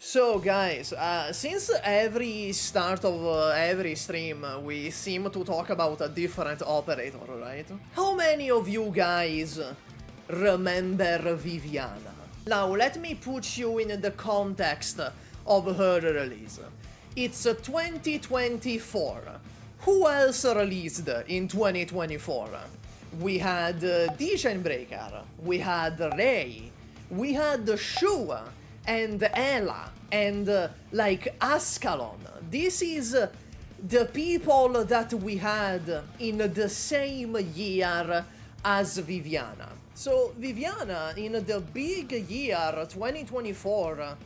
So guys, since every start of every stream we seem to talk about a different operator, right? How many of you guys remember Viviana? Now let me put you in the context of her release. It's 2024. Who else released in 2024? We had Degenbrecher, we had Ray, we had Shua, and Ella, and like Ascalon. This is the people that we had in the same year as Viviana. So Viviana in the big year 2024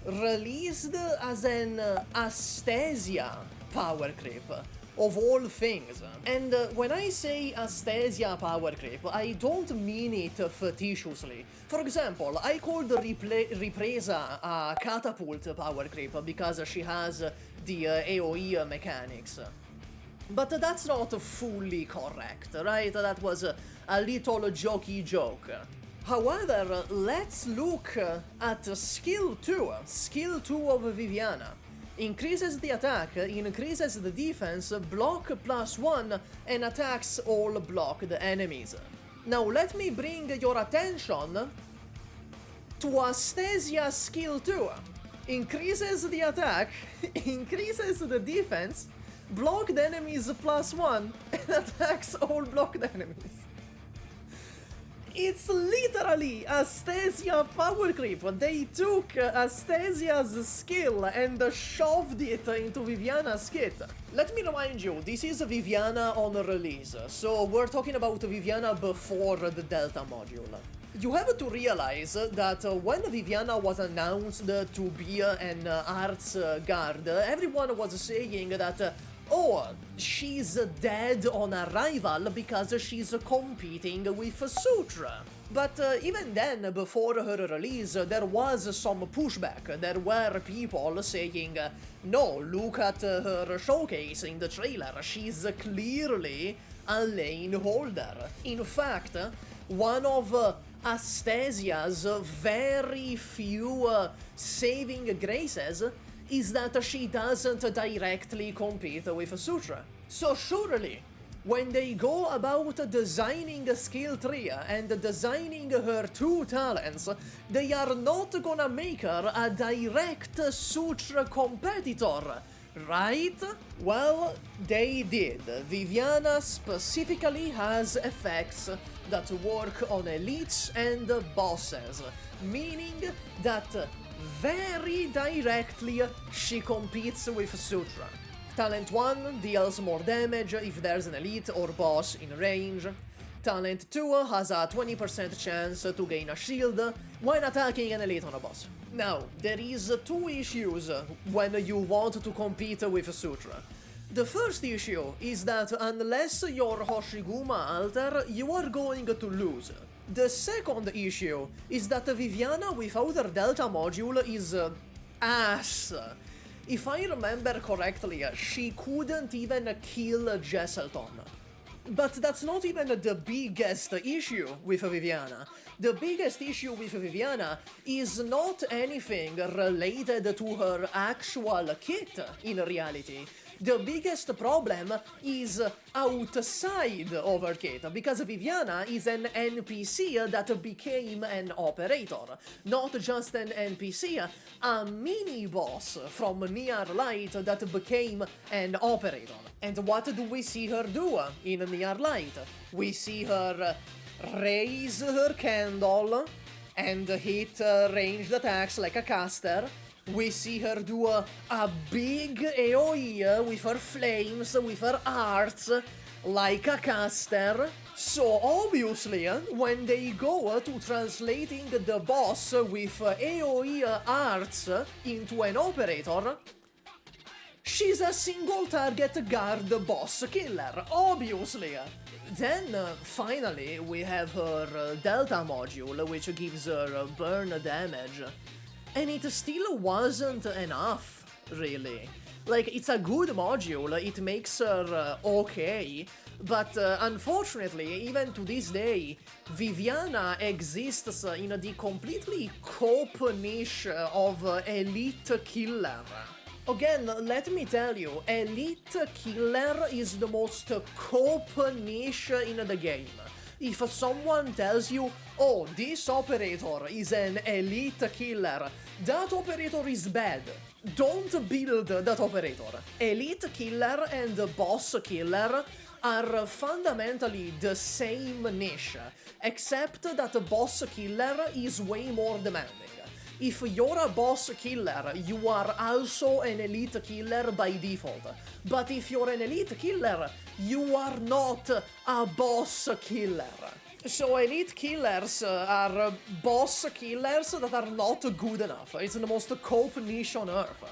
released as an Astasia power creep of all things. And when I say Astasia power creep, I don't mean it facetiously. For example, I called Represa a catapult power creep because she has the AoE mechanics. But that's not fully correct, right? That was a little jokey joke. However, let's look at skill 2. Skill 2 of Viviana. Increases the attack, increases the defense, block +1, and attacks all blocked enemies. Now let me bring your attention to Astasia skill 2. Increases the attack, increases the defense, blocked enemies +1, and attacks all blocked enemies. It's literally Astasia power creep. They took Astasia's skill and shoved it into Viviana's kit. Let me remind you, this is Viviana on release, so we're talking about Viviana before the Delta module. You have to realize that when Viviana was announced to be an arts guard, everyone was saying that oh, she's dead on arrival because she's competing with Sutra. But even then, before her release, there was some pushback. There were people saying, no, look at her showcase in the trailer, she's clearly a lane holder. In fact, one of Astasia's very few saving graces is that she doesn't directly compete with Sutra. So surely, when they go about designing skill 3 and designing her 2 talents, they are not gonna make her a direct Sutra competitor, right? Well, they did. Viviana specifically has effects that work on elites and bosses, meaning that very directly she competes with Sutra. Talent 1 deals more damage if there's an elite or boss in range. Talent 2 has a 20% chance to gain a shield when attacking an elite on a boss. Now, there is 2 issues when you want to compete with Sutra. The first issue is that unless you're Hoshiguma Alter, you are going to lose. The second issue is that Viviana without her Delta module is ass. If I remember correctly, she couldn't even kill Jesselton. But that's not even the biggest issue with Viviana. The biggest issue with Viviana is not anything related to her actual kit in reality. The biggest problem is outside of her kit, because Viviana is an NPC that became an operator. Not just an NPC, a mini-boss from Near Light that became an operator. And what do we see her do in Near Light? We see her raise her candle and hit ranged attacks like a caster. We see her do a big AoE with her flames, with her arts, like a caster. So obviously, when they go to translating the boss with AoE arts into an operator, she's a single target guard boss killer, obviously. Then, finally, we have her Delta module, which gives her burn damage. And it still wasn't enough. really. Like, it's a good module, it makes her okay, but unfortunately, even to this day, Viviana exists in the completely cope niche of elite killer. Again, let me tell you, elite killer is the most cope niche in the game. If someone tells you, oh, this operator is an elite killer, that operator is bad. Don't build that operator. Elite killer and boss killer are fundamentally the same niche, except that boss killer is way more demanding. If you're a boss killer, you are also an elite killer by default. But if you're an elite killer, you are not a boss killer. So elite killers are boss killers that are not good enough. It's the most cope niche on Earth.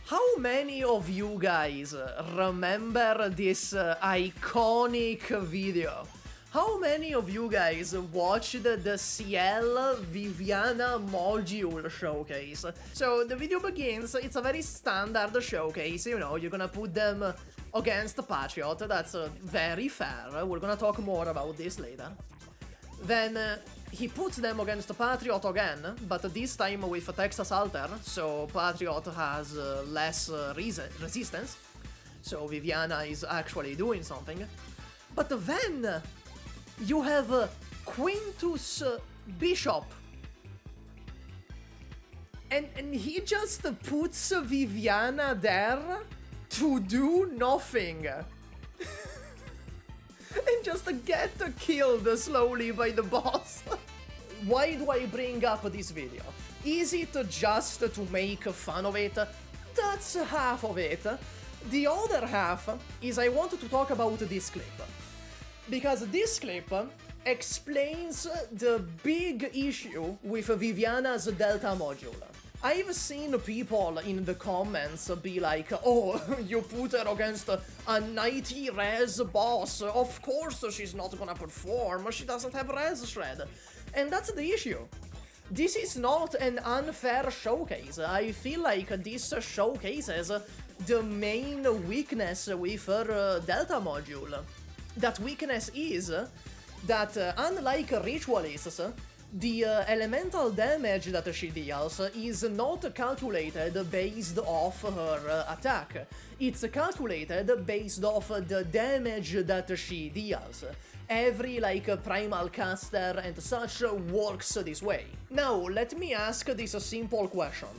How many of you guys remember this iconic video? How many of you guys watched the CL Viviana module showcase? So the video begins, it's a very standard showcase, you know, you're gonna put them against Patriot, that's very fair, we're gonna talk more about this later. Then he puts them against Patriot again, but this time with Texas Alter, so Patriot has less resistance, so Viviana is actually doing something. But then you have Quintus Bishop, and he just puts Viviana there to do nothing. And just get killed slowly by the boss. Why do I bring up this video? Is it just to make fun of it? That's half of it. The other half is I want to talk about this clip. Because this clip explains the big issue with Viviana's Delta module. I've seen people in the comments be like, oh, you put her against a 90 res boss, of course she's not gonna perform, she doesn't have res shred. And that's the issue. This is not an unfair showcase. I feel like this showcases the main weakness with her Delta module. That weakness is that, unlike Ritualists, the elemental damage that she deals is not calculated based off her attack. It's calculated based off the damage that she deals. Every, primal caster and such works this way. Now, let me ask this simple question.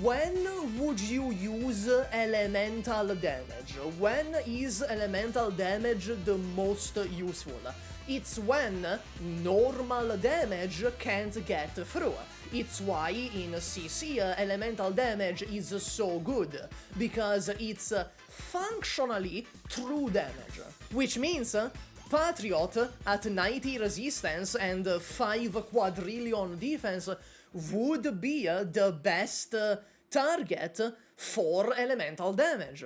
When would you use elemental damage? When is elemental damage the most useful? It's when normal damage can't get through. It's why in CC elemental damage is so good, because it's functionally true damage. Which means Patriot at 90 resistance and 5 quadrillion defense would be the best target for elemental damage.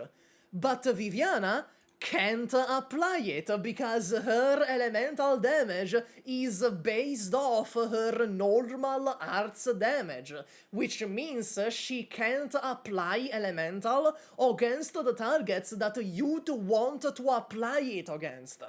But Viviana can't apply it because her elemental damage is based off her normal arts damage, which means she can't apply elemental against the targets that you'd want to apply it against.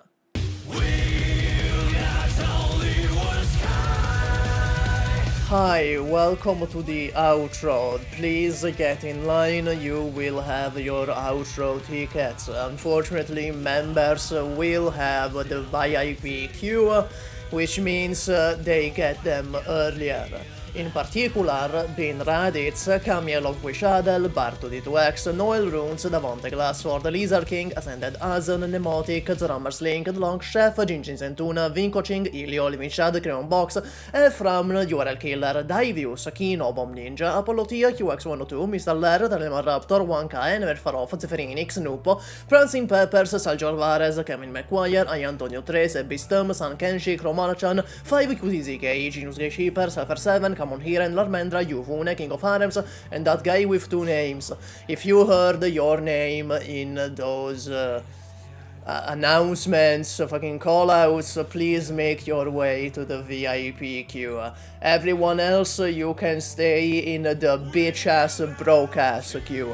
Hi, welcome to the outro. Please get in line, you will have your outro tickets. Unfortunately, members will have the VIP queue, which means they get them earlier. In particular, Bin Raditz, Camille Quishadel, Bartu D2X, Noel Runes, Davante Glassford, Lizard King, Ascended Azan, Nemotic, Zarammers Link, The Long Chef, Jinjin Zentuna, Vinco Ching, Ilio, Livinshad, Creon Box, Efram, URL Killer, Divius, Kino, Bomb Ninja, Apollotia, QX102, Mr. Lair, Teleman Raptor, 1K, Never Farof, Zeferinix, Nupo, Prancing Peppers, Saljo Alvarez, Kevin McGuire, Antonio Tres, Bistum, San Kenshi, Cromanachan, 5 QZK, Genius Gay Sheeper, Cypher 7, Come On Here and Larmendra, Yuvune, King of Harems, and that guy with 2 names. If you heard your name in those announcements, fucking callouts, please make your way to the VIP queue. Everyone else, you can stay in the bitch-ass, broke-ass queue.